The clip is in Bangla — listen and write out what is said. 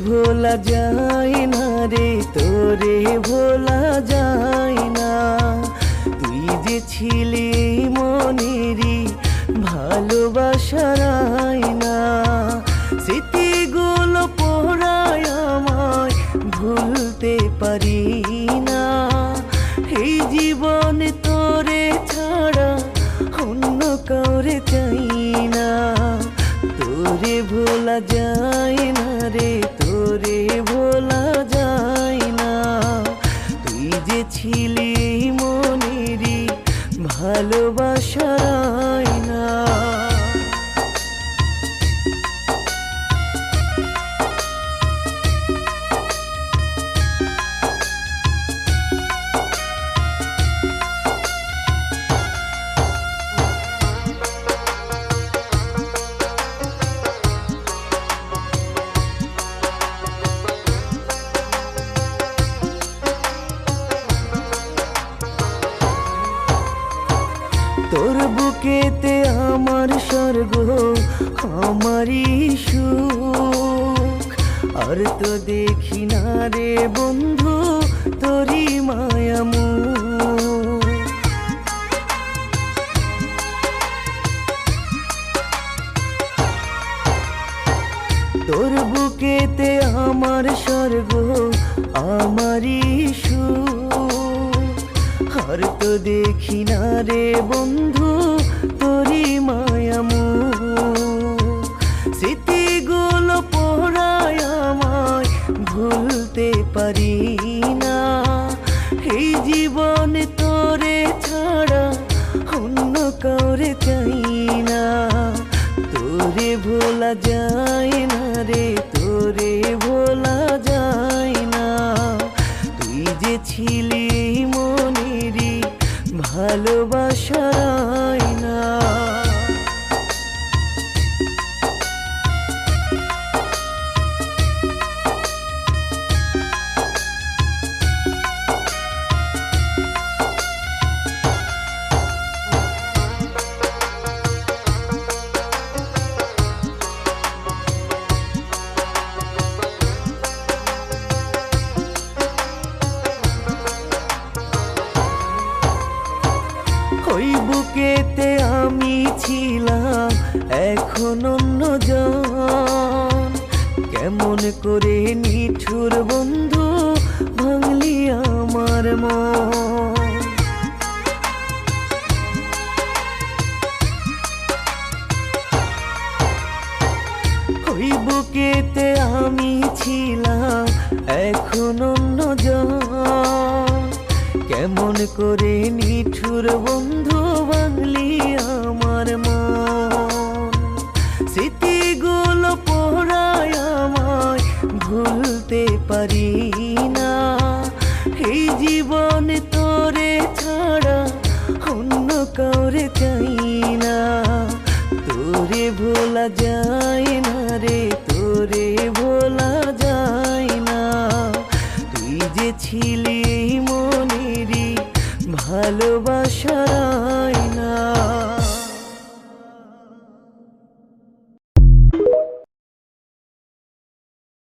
ভোলা যায় না রে, তোরে ভোলা যায় না। তুই যে ছিলি মনেরই ভালোবাসার আয়না, স্মৃতিগুলো পোড়ায় আমায় ভুলতে পারি না। এই জীবনে তোরে ছাড়া অন্য কাউরে চাই না। তোরে ভোলা যায় না রে, তোরে ভোলা যায় না। তুই যে ছিলি মনেরই ভালোবাসার আয়না। তোর বুকেতে আমার স্বর্গ, আমারই সুখ। আর তো দেখি না রে বন্ধু তোরই মায়ামুখ। তোর বুকেতে আমার স্বর্গ, আমারই সুখ। আর তো দেখি না রে বন্ধু তোরই মায়ামুখ। স্মৃতিগুলো পোড়ায় আমায় ভুলতে পারি না। এই জীবনে তোরে ছাড়া অন্য কাউরে চাই না। তোরে ভোলা যায় না রে, তোরে ভোলা যায় না। তুই যে ছিলি মনেরই ভালোবাসার আয়না। ওই বুকেতে আমি ছিলাম এখন অন্যজন। কেমন করে নিঠুর বন্ধু ভাঙলি আমার মন। ওই বুকেতে আমি ছিলাম এখন অন্যজন। কেমন করে নিঠুর বন্ধু ভাঙলি আমার মন। স্মৃতিগুলো পোড়ায় আমায় ভুলতে পারি না। এই জীবনে তোরে ছাড়া অন্য কাউরে চাই না। তোরে ভোলা যায় না রে, তোরে ভোলা যায় না। তুই যে ছিলি মনেরই ভালোবাসা।